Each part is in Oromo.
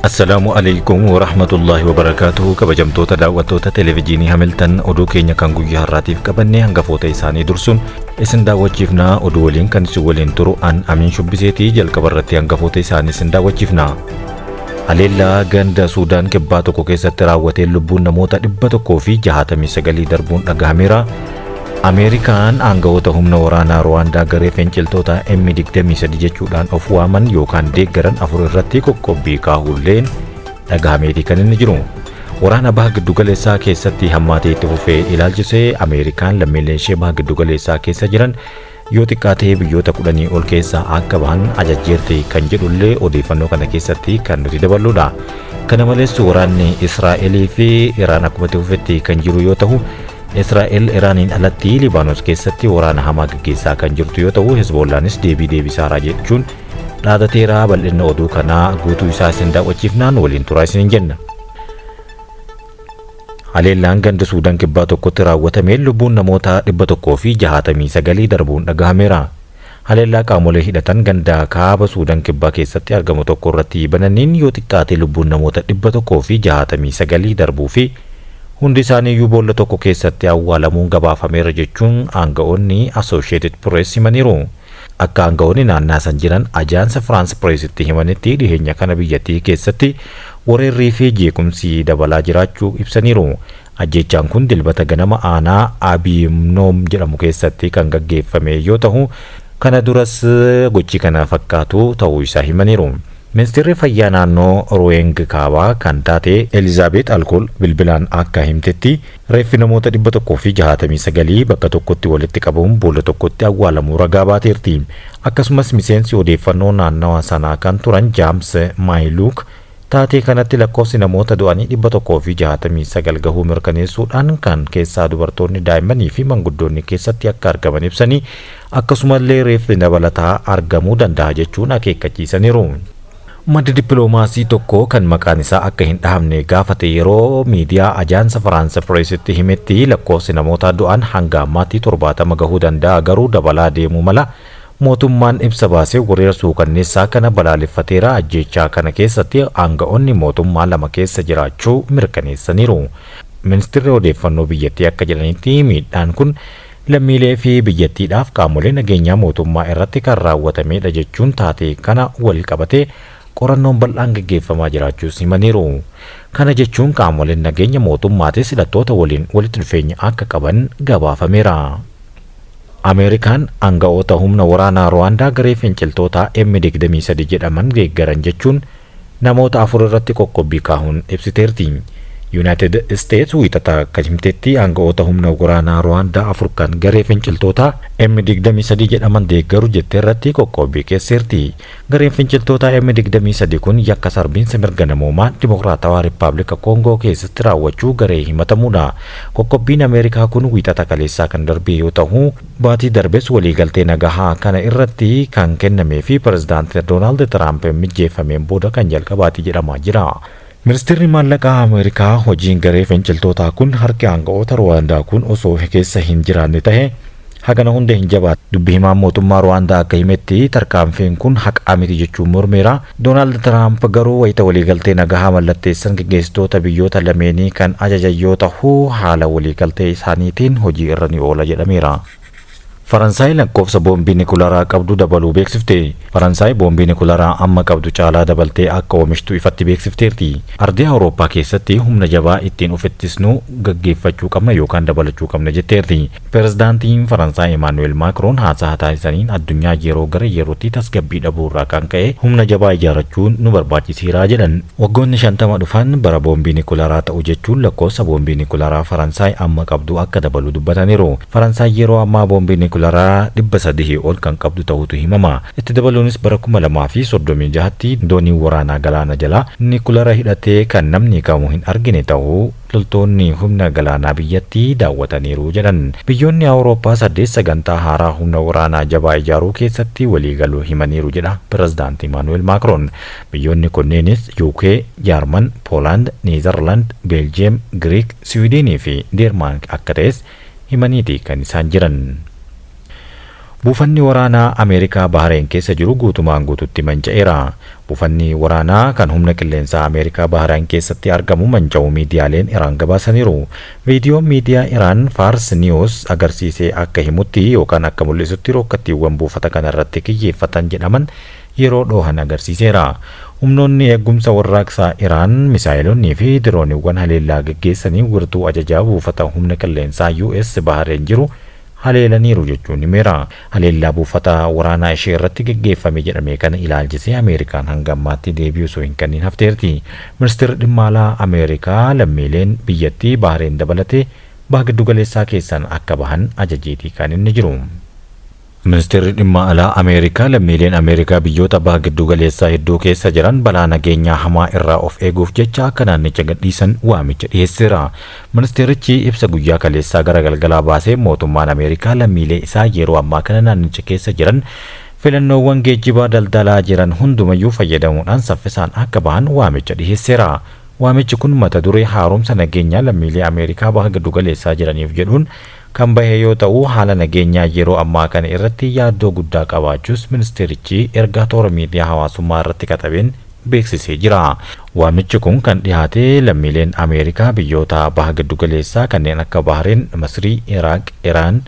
Assalamualaikum warahmatullahi wabarakatuh. Kabajamtoota daawwattoota televezyiinii Hamilton oduu keenya kan guyyaa har'aatiif qabannee hangafoota isaanii dursuun isin daawwachiifna. Oduu waliin kan isin waliin turu an Amiin Shubbiseetii. Jalqaba irratti hangafoota isaanii isin daawwachiifna. Haleellaa ganda Suudaan kibbaa tokko keessatti raawwatee lubbuun namoota 169 darbuun dhagahameera. Ameerikaan aangawoota humna waraanaa Ruwaandaa garee finciltoota M23 jechuudhaan of waaman yookaan deeggaran 4 irratti qoqqobbii kaa'uulleen dhagahameeti kan inni jiru. Waraana baha giddugaleessaa keessatti hammaatee itti fufee ilaalchisee Ameerikaan lammiileen ishee baha giddugaleessaa keessa jiran yoo xiqqaatee biyyoota 10 ol keessaa akka bahan ajajjeerti kan jedhullee odeeffannoo kana keessatti kan nuti daballuudha. Kana malees waraanni Israa'elii fi Iraan akkuma itti fufetti kan jiru yoo ta'u, Israa'el Iraaniin alatti Libaanos keessatti waraana hamaa gaggeessaa kan jirtu yoo ta'u, Hezbollaanis deebisaaraa jechuun dhaadateera. Bal'inna oduu kanaa guutuu isaa isin daawwachiifnaan waliin turaa isin jenna. Haleellaan ganda Suudaan kibbaa tokkotti raawwatamee lubbuun namoota 169 darbuun dhagahameera. Haleellaa qaamolee hidhatan ganda kaaba Suudaan kibbaa keessatti argamu tokko irratti bananiin yoo xiqqaate lubbuun namoota 169 darbuu fi hundi isaanii boolla tokko keessatti awwaalamuun gabaafameera jechuun aanga'oonni Associated Press himaniiru. Akka aanga'oonni naannaa san jiran ajaansa France Pressitti himanitti dhiheenya kana biyyattii keessatti weerarrii fi jeequmsi dabalaa jiraachuu ibsaniiru. Ajjeechaan kun dilbata ganama aanaa Abiyimnoom jedhamu keessatti kan gaggeeffame yoo ta'u, kana duras gochi kana fakkaatu ta'uu isaa himaniiru. Ministeerri fayyaa naannoo Ruweng kaabaa kan taate Elizaabeet Alkool bilbilaan akka himtetti reeffi namoota 169 bakka tokkotti walitti qabamuun boolla tokkotti awwaalamuu ragaa baateerti. Akkasumas miseensi odeeffannoo naannawa sanaa kan turan James Maayiluk taatee kanatti lakkoofsi namoota du'anii 169 gahuu mirkaneessuudhaan kan keessaa dubartoonni, daa'immanii fi manguddoonni keessatti akka argaman ibsanii akkasumallee reeffi dabalataa argamuu danda'a jechuun akeekkachiisaniiru. Maddi dippiloomaasii tokko kan maqaan isaa akka hin dhahamne gaafate yeroo miidiyaa ajaansa Faraansa Pressitti himetti lakkoofsi namoota du'an hanga ammaatti 70 gahuu danda'a, garuu dabalaa deemuu mala. Mootummaan ibsa baasee weerara suukanneessaa kana balaaleffateera. Ajjeechaa kana keessatti aanga'oonni mootummaa lama keessa jiraachuu mirkaneessaniiru. Ministeerri odeeffannoo biyyattii akka jedhanitti miidhaan kun lammiilee fi biyyattiidhaaf qaamolee nageenyaa mootummaa irratti kan raawwatamedha jechuun taatee kana wal qabate qorannoon bal'aan gaggeeffamaa jiraachuus himaniiru. Kana jechuun qaamoleen nageenya mootummaatis hidhattoota waliin walitti dhufeenya akka qaban gabaafameera. Ameerikaan aanga'oota humna waraanaa Ruwaandaa garee finciltoota M23 jedhaman deeggaran jechuun namoota 4 irratti qoqqobbii kaa'uun ibsiteerti. United States wiixata akka himtetti aanga'oota humna waraanaa Ruwaandaa 4 kan garee finciltoota M23 jedhaman deeggaru jettee irratti qoqqobbii keesseerti. Gareen finciltoota M23 kun yakka sarbiinsa mirga namoomaa Dimokiraatawaa Rippaabilika Koongoo keessatti raawwachuu garee himatamuudha. Qoqqobbiin Ameerikaa kun wiixata kaleessaa kan darbe yoo ta'u, baatii darbes waliigaltee nagahaa kana irratti kan kennamee fi pirezidaantii Doonaald Tiraamp mijeeffameen booda kan jalqabaati jedhamaa jira. Ministeerri maallaqaa Ameerikaa hojiin garee finciltootaa kun harki aanga'oota Ruwaandaa kun osoo keessa hin jiraanne ta'e hagana hunda hin jabaatu. Dubbi himaan mootummaa Ruwaandaa akka himetti tarkaanfiin kun haqaa miti jechuun mormeera. Doonaald Tiraamp garuu wayita waliigaltee nagahaa mallatteessan gaggeessitoota biyyoota lameenii kan ajajan yoo ta'u, haala waliigaltee isaaniitiin hojii irra ni oola jedhameera. Faransaay lakkoofsa boombii nikulaaraa qabdu dabaluu beeksifte. Faransaay boombii nikulaaraa amma qabdu caalaa dabaltee akka oomishtu ifatti beeksifteerti. Ardii Awurooppaa keessatti humna jabaa ittiin of ittisnu gaggeeffachuu qabna yookaan dabalachuu qabna jetteerti. Pirezidaantiin Faransaay Emmanuel Macron haasaa taasisaniin addunyaa yeroo gara yerootti tasgabbii dhabuurraa kan ka'e humna jabaa ijaarrachuun nu barbaachiseera jedhan. Waggoonni 50 dhufan bara boombii nikulaaraa ta'u jechuun lakkoofsa boombii nikulaaraa Faransaay amma qabdu akka dabalu dubbataniiru. Faransaay yeroo ammaa boombii nikulaaraa 300 ol kan qabdu ta'utu himama. Itti dabaluunis bara 2036tti doonii waraanaa galaana jalaa nikulaaraa hidhatee kan namni kamuu hin argine ta'uu loltoonni humna galaanaa biyyattii daawwataniiru jedhan. Biyyoonni Awurooppaa 8 sagantaa haaraa humna waraanaa jabaa ijaaruu keessatti waliigaluu himaniiru jedha pirezidaantii Emmanuel Macron. Biyyoonni kunneenis UK, Jarman, Poland, Neezerland, Belgium, Greek, Sweden fi Denmark akka ta'es himaniiti kan isaan jiran. Buufanni waraanaa Ameerikaa Bahareen keessa jiru guutumaan guututti manca'eera. Buufanni waraanaa kan humna qilleensaa Ameerikaa Bahareen keessatti argamu manca'uu miidiyaaleen Iraan gabaasaniiru. Viidiyoon miidiyaa Iraan Fars News agarsiisee akka himutti yookaan akka mul'isutti rookettiiwwan buufata kanarratti kiyyeeffatan jedhaman yeroo dhoohan agarsiiseera. Humnoonni eegumsa warraaqsaa Iraan misaayilonni fi dirooniiwwan haleellaa gaggeessanii wirtuu ajajaa buufata humna qilleensaa US Bahareen jiru haleelaniiru jechuun himeera. Haleellaa buufata waraanaa ishee irratti gaggeeffame jedhame kana ilaalchisee Ameerikaan hanga ammaatti deebii osoo hin kennin hafteerti. Ministeerri dhimma alaa Ameerikaa lammiileen biyyattii Bahareen dabalatee baha giddugaleessaa keessan akka bahan ajajeetii kan inni jiru. Ministeerri dhimma alaa Ameerikaa lammiileen Ameerikaa biyyoota baha giddugaleessaa hedduu keessa jiran balaa nageenyaa hamaa irraa of eeguuf jecha akka naannicha gadhiisan waamicha dhiyeesseera. Ministeerichi ibsa guyyaa kaleessaa gara galgalaa baasee mootummaan Ameerikaa lammiilee isaa yeroo ammaa kana naannicha keessa jiran filannoowwan geejjibaa daldalaa jiran hundumayyuu fayyadamuudhaan saffisaan akka bahan waamicha dhiyeesseera. Waamichi kun mata duree haaromsa nageenyaa lammiilee Ameerikaa baha giddugaleessaa jiraniif jedhuun kan bahe yoo ta'u haala nageenyaa yeroo ammaa kana irratti yaaddoo guddaa qabaachuus ministeerichi ergaa toora miidiyaa hawaasummaa irratti katabeen beeksisee jira. Waamichi kun kan dhiyaate lammiileen Ameerikaa biyyoota baha giddugaleessaa kanneen akka Bahareen, Masrii, Iraaq, Iraan,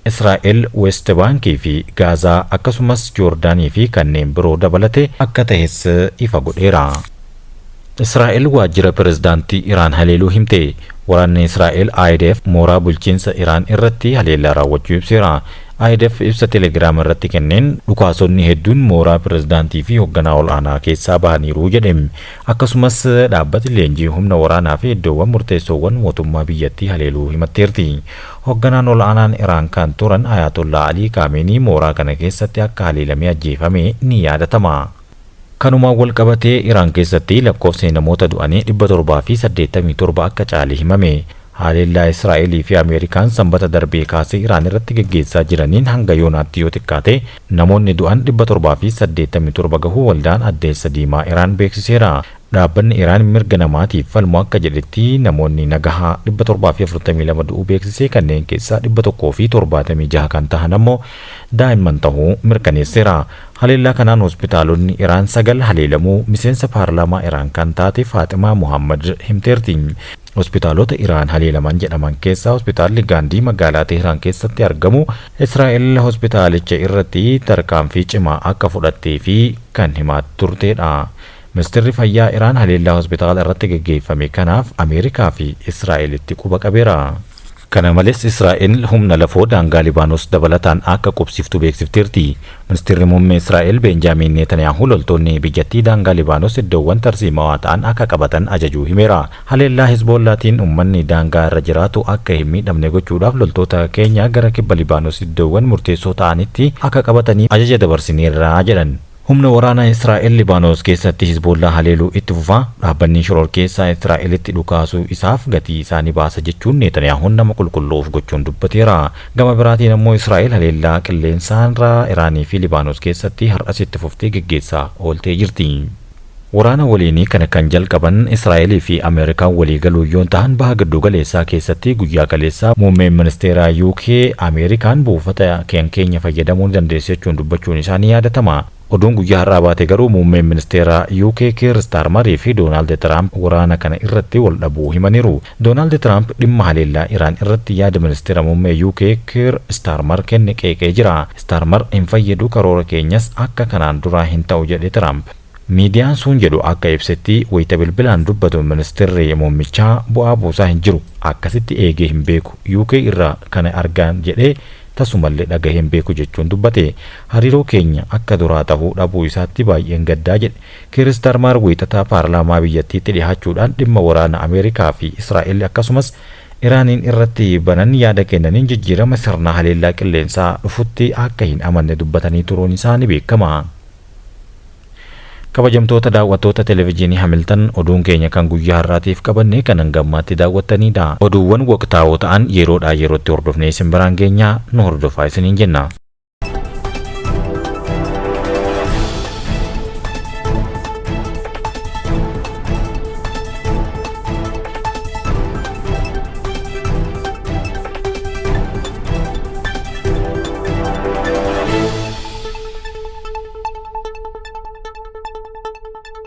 Israa'el, West Baankii fi Gaazaa akkasumas Joordaanii fi kanneen biroo dabalate akka ta'es ifa godheera. Israa'el waajjira pirezidaantii Iraan haleeluu himte. Waraanni Israa'el IDF mooraa bulchiinsa Iraan irratti haleellaa raawwachuu ibseera. IDF ibsa Telegram irratti kenneen dhukaasonni hedduun mooraa pirezidaantii fi hoogganaa ol'aanaa keessaa bahaniiru jedhe. Akkasumas dhaabbati leenjii humna waraanaa fi iddoowwan murteessoowwan mootummaa biyyattii haleeluu himatteerti. Hoogganaan ol'aanaan Iraan kan turan Ayatollah Ali Khamenei mooraa kana keessatti akka haleelamee ajjeefame ni yaadatama. Kanumaan wal qabatee Iraan keessatti lakkoofsi namoota du'anii 787 akka caale himame. Haleellaa Israa'elii fi Ameerikaan sanbata darbee kaasee Iraan irratti gaggeessaa jiraniin hanga yoonaatti yoo xiqqaate namoonni du'an 787 gahuu waldaan addeessa diimaa Iraan beeksiseera. Dhaabbanni Iraan mirga namaatiif falmu akka jedhetti namoonni nagahaa 742 du'uu beeksisee kanneen keessaa 176 kan tahan ammoo daa'imman tahuu mirkaneesseera. Haleellaa kanaan hospitaalonni Iraan 9 haleelamuu miseensa paarlaamaa Iraan kan taate Faaximaa Muhammad himteerti. Hospitaalota Iraan haleelaman jedhaman keessaa hospitaalli Gaandii magaalaa Teheraan keessatti argamu Israa'el hospitaalicha irratti tarkaanfii cimaa akka fudhattee fi kan himaa turtedha. Ministeerri fayyaa Iraan haleellaa hospitaala irratti gaggeeffame kanaaf Ameerikaa fi Israa'elitti quba qabeera. Kana malees Israa'el humna lafoo daangaa Libaanos dabalataan akka qubsiftu beeksifteerti. Ministeerri muummee Israa'el Benjaamin Netanyaahuu loltoonni biyyattii daangaa Libaanos iddoowwan tarsiimawaa ta'an akka qabatan ajajuu himeera. Haleellaa Hizboollaatiin uummanni daangaa irra jiraatu akka hin miidhamne gochuudhaaf loltoota keenya gara kibba Libaanos iddoowwan murteessoo ta'anitti akka qabatanii ajaja dabarsineerra jedhan. Humna waraanaa Israa'el Libaanos keessatti Hizboollaa haleeluu itti fufa. Dhaabbanni shororkeessaa Israa'elitti dhukaasuu isaaf gatii isaanii baasa jechuun Netaniyaahuun nama qulqulluuf gochuun dubbateera. Gama biraatiin ammoo Israa'el haleellaa qilleensaarraa Iraanii fi Libaanos keessatti har'as itti fuftee gaggeessaa ooltee jirti. Waraana waliinii kana kan jalqaban Israa'elii fi Ameerikaan waliigaluu yoo ta'an baha giddugaleessaa keessatti guyyaa kaleessaa muummeen ministeeraa UK Ameerikaan buufata keenya fayyadamuu dandeessi jechuun dubbachuun isaanii yaadatama. Oduun guyyaa har'aa baate garuu muummeen ministeeraa UK Keir Starmer fi Donald Trump waraana kana irratti wal dhabuu himaniiru. Donald Trump dhimma haleellaa Iraan irratti yaada ministeera muummee UK Keir Starmer kenne qeeqee jira. Starmer hin fayyadu karoora keenyas akka kanaan duraa hin ta'u jedhe Trump. Miidiyaan sun jedhu akka ibsetti wayita bilbilaan dubbatu ministeerri muummichaa bu'aa buusaa hin jiru akkasitti eegee hin beeku UK irraa kana argaan jedhee tasumallee dhagahee hin beeku jechuun dubbate. Hariiroo keenya akka duraa ta'uu dhabuu isaatti baay'een gaddaa jedhe. Keir Starmer wiixataa paarlaamaa biyyattiitti dhiyaachuudhaan dhimma waraana Ameerikaa fi Israa'el akkasumas Iraaniin irratti banan yaada kennaniin jijjiirama sirna haleellaa qilleensaa dhufutti akka hin amanne dubbatanii turuun isaanii beekama. Kabajamtoota daawwattoota televezyiinii Hamilton oduun keenya kan guyyaa har'aatiif qabanne kan hangammaatti daawwattanidha. Oduuwwan waqtaawoo ta'an yeroodhaa yerootti hordofnee isin biraan geenyaa nu hordofaa isiniin jenna.